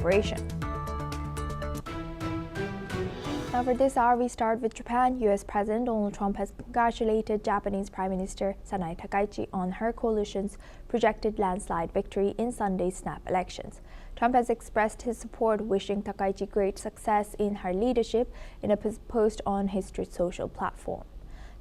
cooperation. Now for this hour, we start with Japan. U.S. President Donald Trump has congratulated Japanese Prime Minister Sanae Takaichi on her coalition's projected landslide victory in Sunday's snap elections. Trump has expressed his support, wishing Takaichi great success in her leadership in a post on his Truth Social platform.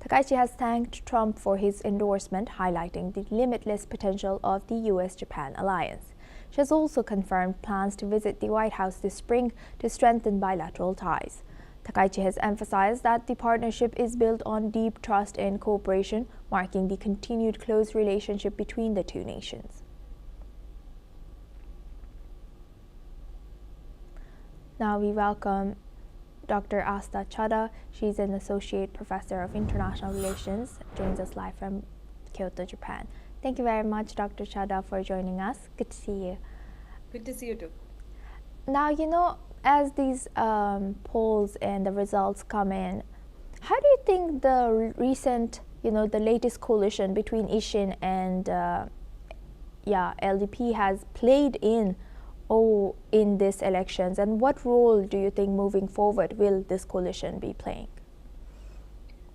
Takaichi has thanked Trump for his endorsement, highlighting the limitless potential of the U.S.-Japan alliance. She has also confirmed plans to visit the White House this spring to strengthen bilateral ties. Takaichi has emphasized that the partnership is built on deep trust and cooperation, marking the continued close relationship between the two nations. Now we welcome Dr. Asta Chada. She's an Associate Professor of International Relations, joins us live from Kyoto, Japan. Thank you very much, Dr. Chada, for joining us. Good to see you. Good to see you too. Now, as these polls and the results come in, how do you think the recent, the latest coalition between Ishin and LDP has played in these elections, and what role do you think moving forward will this coalition be playing?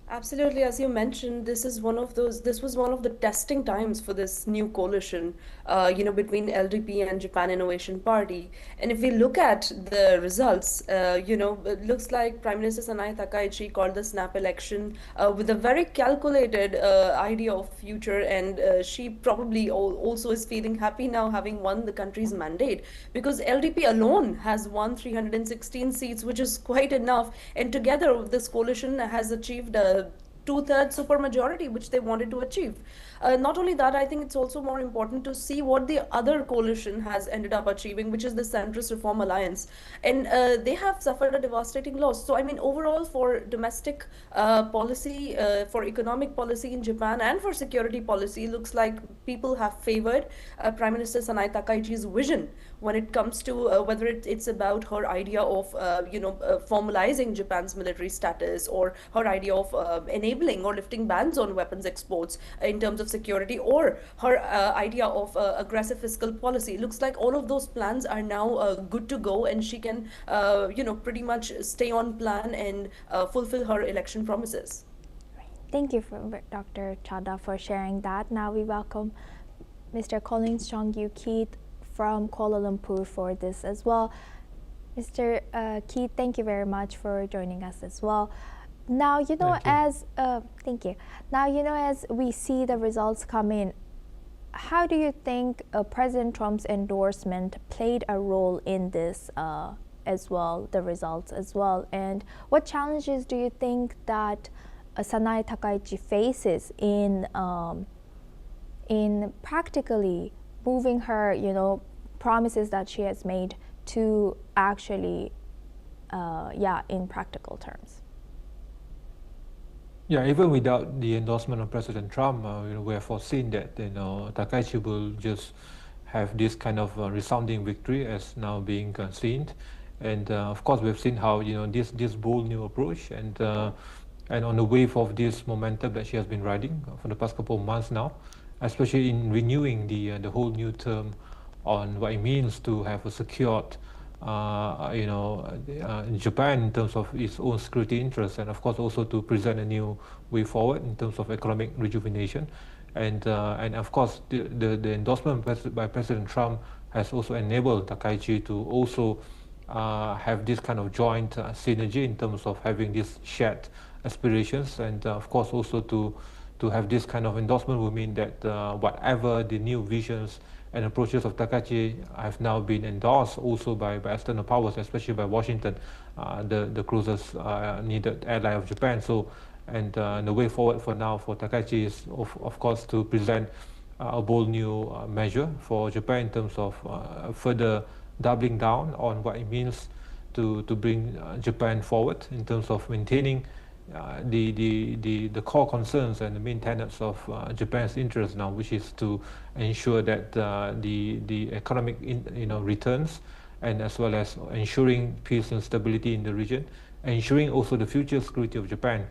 Absolutely, as you mentioned, this was one of the testing times for this new coalition, between LDP and Japan Innovation Party. And if we look at the results, it looks like Prime Minister Sanae Takaichi called the snap election with a very calculated idea of future, and she probably also is feeling happy now, having won the country's mandate, because LDP alone has won 316 seats, which is quite enough. And together, this coalition has achieved a two-thirds supermajority, which they wanted to achieve. Not only that, I think it's also more important to see what the other coalition has ended up achieving, which is the Centrist Reform Alliance. And they have suffered a devastating loss. So, I mean, overall, for domestic policy, for economic policy in Japan, and for security policy, looks like people have favored Prime Minister Sanae Takaichi's vision when it comes to whether it's about her idea of, formalizing Japan's military status, or her idea of enabling or lifting bans on weapons exports in terms of security, or her idea of aggressive fiscal policy. Looks like all of those plans are now good to go, and she can, pretty much stay on plan and fulfill her election promises. Thank you, Dr. Chada, for sharing that. Now we welcome Mr. Collins Chong-Yu Keith from Kuala Lumpur for this as well. Mr. Keith, thank you very much for joining us as well. Now, thank you. Now, as we see the results come in, how do you think President Trump's endorsement played a role in this as well, the results as well? And what challenges do you think that Sanae Takaichi faces in practically moving her, promises that she has made to actually, in practical terms? Yeah, even without the endorsement of President Trump, we have foreseen that Takaichi will just have this kind of resounding victory as now being seen, and of course we've seen how this bold new approach, and on the wave of this momentum that she has been riding for the past couple of months now, especially in renewing the whole new term on what it means to have a secured Japan in terms of its own security interests, and of course also to present a new way forward in terms of economic rejuvenation, and of course the endorsement by President Trump has also enabled Takaichi to also have this kind of joint synergy in terms of having these shared aspirations, and of course also to have this kind of endorsement will mean that whatever the new visions and approaches of Takaichi have now been endorsed also by external powers, especially by Washington, the closest needed ally of Japan. So, and the way forward for now for Takaichi is of course to present a bold new measure for Japan in terms of further doubling down on what it means to bring Japan forward in terms of maintaining the core concerns and the main tenets of Japan's interest now, which is to ensure that the economic returns, and as well as ensuring peace and stability in the region, ensuring also the future security of Japan,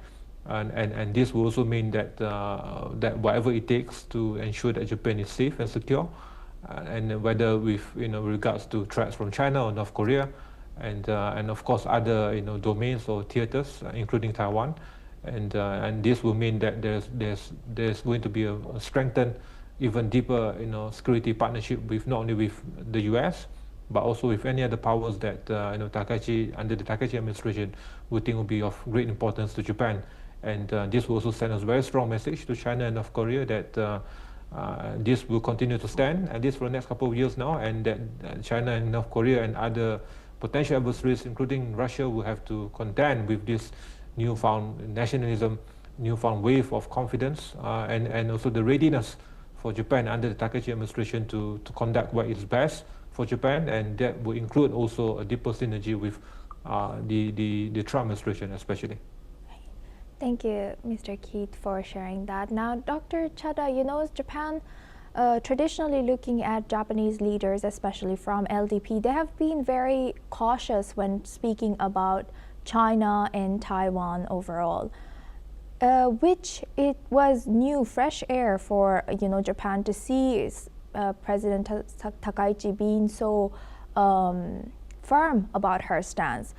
and this will also mean that that whatever it takes to ensure that Japan is safe and secure, and whether with regards to threats from China or North Korea, and of course other domains or theaters, including Taiwan, and this will mean that there's going to be a strengthened, even deeper security partnership with not only with the U.S. but also with any other powers that Takaichi, under the Takaichi administration, would think will be of great importance to Japan. And this will also send us a very strong message to China and North Korea that this will continue to stand, at least for the next couple of years now, and that China and North Korea and other potential adversaries, including Russia, will have to contend with this newfound nationalism, newfound wave of confidence, and also the readiness for Japan under the Takaichi administration to conduct what is best for Japan, and that will include also a deeper synergy with the Trump administration especially. Thank you, Mr. Keith, for sharing that. Now, Dr. Chada, Japan traditionally looking at Japanese leaders, especially from LDP, they have been very cautious when speaking about China and Taiwan overall, which it was new, fresh air for Japan to see President Takaichi being so firm about her stance.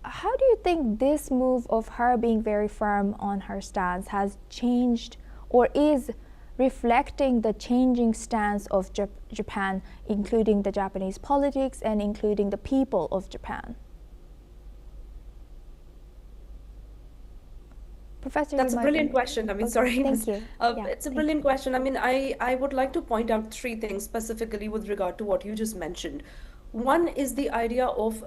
How do you think this move of her being very firm on her stance has changed or is reflecting the changing stance of Japan, including the Japanese politics and including the people of Japan? Professor, that's a brilliant question. I mean, sorry. Thank you. It's a brilliant question. I mean, I would like to point out three things specifically with regard to what you just mentioned. One is the idea of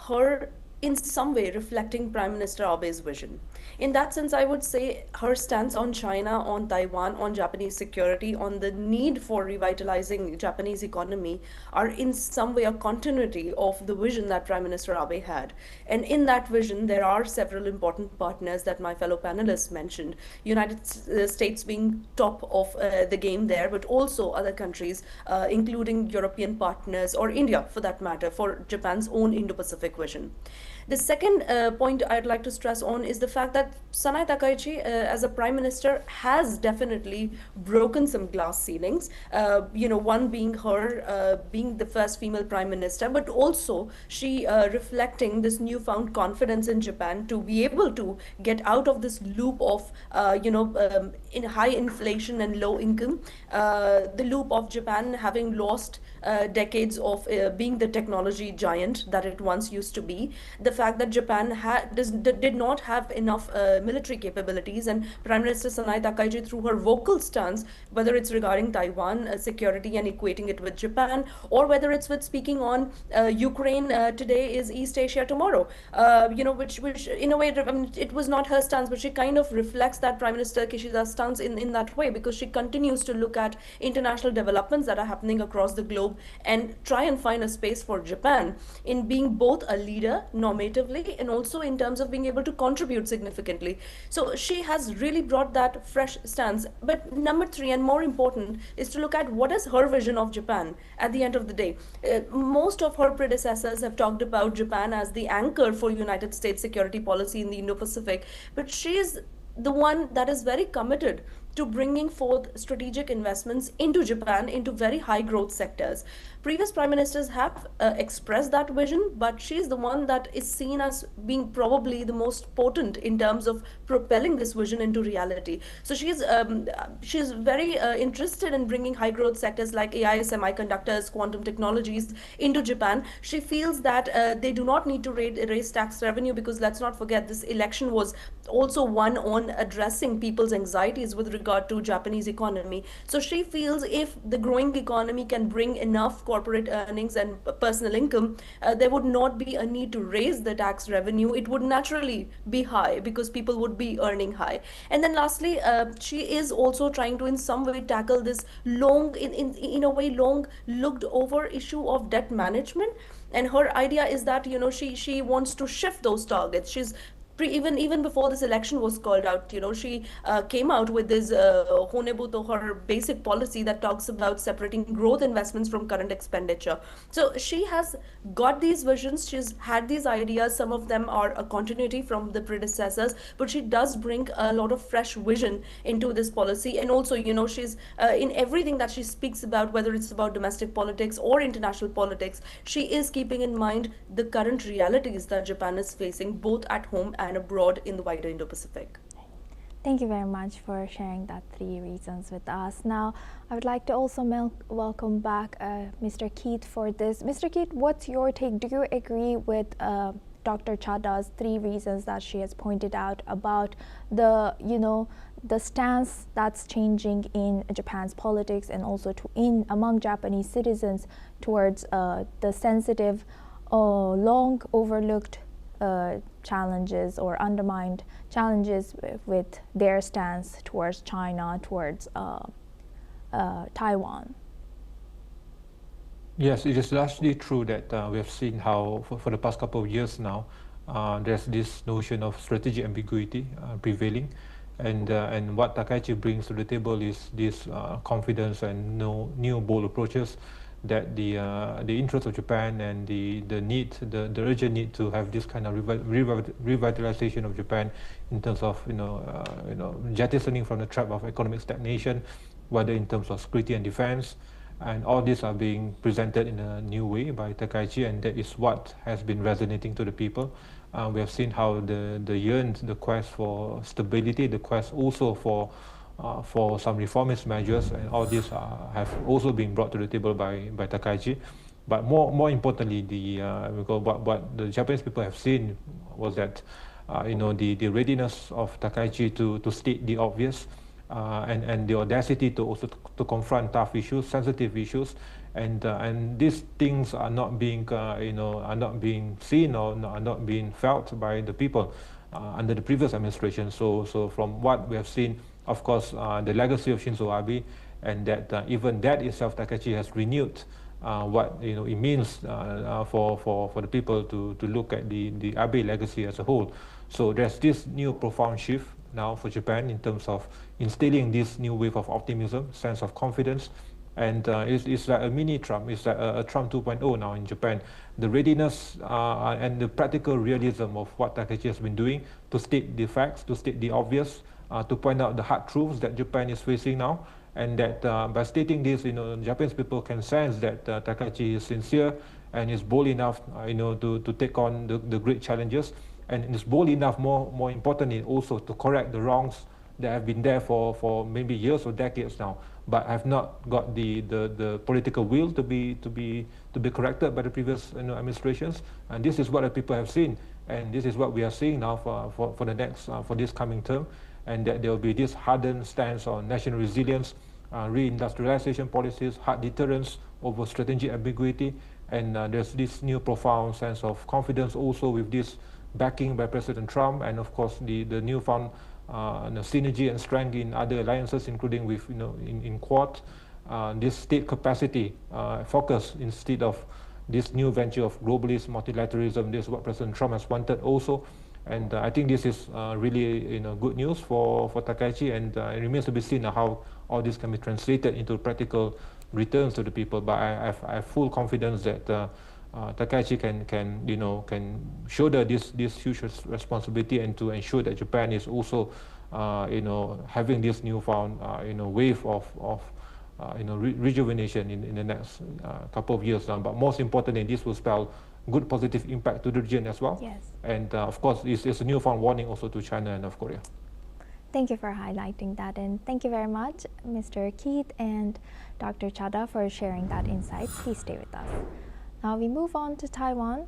her in some way reflecting Prime Minister Abe's vision. In that sense, I would say her stance on China, on Taiwan, on Japanese security, on the need for revitalizing Japanese economy are in some way a continuity of the vision that Prime Minister Abe had. And in that vision, there are several important partners that my fellow panelists mentioned. United States being top of the game there, but also other countries, including European partners or India for that matter, for Japan's own Indo-Pacific vision. The second point I'd like to stress on is the fact that Sanae Takaichi, as a prime minister, has definitely broken some glass ceilings. One being her being the first female prime minister, but also she reflecting this newfound confidence in Japan to be able to get out of this loop of in high inflation and low income, the loop of Japan having lost decades of being the technology giant that it once used to be. The fact that Japan did not have enough military capabilities, and Prime Minister Sanae Takaichi, through her vocal stance, whether it's regarding Taiwan security and equating it with Japan, or whether it's with speaking on Ukraine today is East Asia tomorrow, which in a way, I mean, it was not her stance, but she kind of reflects that Prime Minister Kishida's stance in that way, because she continues to look at international developments that are happening across the globe and try and find a space for Japan in being both a leader normatively and also in terms of being able to contribute significantly. So she has really brought that fresh stance. But number three, and more important, is to look at what is her vision of Japan at the end of the day. Most of her predecessors have talked about Japan as the anchor for United States security policy in the Indo-Pacific, but she is the one that is very committed to bringing forth strategic investments into Japan, into very high growth sectors. Previous prime ministers have expressed that vision, but she's the one that is seen as being probably the most potent in terms of propelling this vision into reality. So she's very interested in bringing high growth sectors like AI, semiconductors, quantum technologies into Japan. She feels that they do not need to raise tax revenue, because let's not forget this election was also one on addressing people's anxieties with regard to Japanese economy. So she feels if the growing economy can bring enough corporate earnings and personal income, there would not be a need to raise the tax revenue. It would naturally be high because people would be earning high. And then lastly, she is also trying to in some way tackle this long, in a way, long looked over issue of debt management. And her idea is that, she wants to shift those targets. She's even before this election was called out, she came out with this Honebuto, her basic policy that talks about separating growth investments from current expenditure. So she has got these visions, she's had these ideas. Some of them are a continuity from the predecessors, but she does bring a lot of fresh vision into this policy. And also, she's in everything that she speaks about, whether it's about domestic politics or international politics, she is keeping in mind the current realities that Japan is facing both at home and abroad in the wider Indo-Pacific. Thank you very much for sharing that 3 reasons with us. Now, I would like to also welcome back Mr. Keith for this. Mr. Keith, what's your take? Do you agree with Dr. Chada's 3 reasons that she has pointed out about the stance that's changing in Japan's politics and also among Japanese citizens towards the sensitive, long overlooked challenges or undermined challenges with their stance towards China, towards Taiwan? Yes, it is largely true that we have seen how for the past couple of years now, there's this notion of strategic ambiguity prevailing, and what Takaichi brings to the table is this confidence and new bold approaches that the interest of Japan and the urgent need to have this kind of revitalization of Japan in terms of jettisoning from the trap of economic stagnation, whether in terms of security and defense. And all these are being presented in a new way by Takaichi, and that is what has been resonating to the people. We have seen how the quest for stability, the quest also for some reformist measures, and all these have also been brought to the table by Takaichi. But more importantly, what the Japanese people have seen was that the readiness of Takaichi to state the obvious, and the audacity to also to confront tough issues, sensitive issues, and these things are not being seen or are not being felt by the people under the previous administration. So from what we have seen, of course, the legacy of Shinzo Abe, and that even that itself, Takaichi has renewed what it means for the people to look at the Abe legacy as a whole. So there's this new profound shift now for Japan in terms of instilling this new wave of optimism, sense of confidence, and it's like a mini Trump. It's like a Trump 2.0 now in Japan. The readiness and the practical realism of what Takaichi has been doing to state the facts, to state the obvious, to point out the hard truths that Japan is facing now, and that by stating this, Japanese people can sense that Takaichi is sincere and is bold enough, to take on the great challenges, and is bold enough, more importantly, also to correct the wrongs that have been there for maybe years or decades now, but have not got the political will to be corrected by the previous administrations. And this is what the people have seen, and this is what we are seeing now for the next for this coming term, and that there will be this hardened stance on national resilience, reindustrialization policies, hard deterrence over strategic ambiguity, and there's this new profound sense of confidence also with this backing by President Trump, and of course the newfound synergy and strength in other alliances, including with in Quad, this state capacity focus instead of this new venture of globalist multilateralism. This is what President Trump has wanted also, and I think this is really good news for Takaichi, and it remains to be seen how all this can be translated into practical returns to the people. But I have full confidence that Takaichi can shoulder this huge responsibility, and to ensure that Japan is also having this newfound wave of rejuvenation in the next couple of years now. But most importantly, this will spell good positive impact to the region as well. Yes. And of course, it's a newfound warning also to China and North Korea. Thank you for highlighting that, and thank you very much, Mr. Keith and Dr. Chada, for sharing that insight. Please stay with us. Now we move on to Taiwan.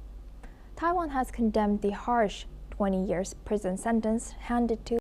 Taiwan has condemned the harsh 20 years prison sentence handed to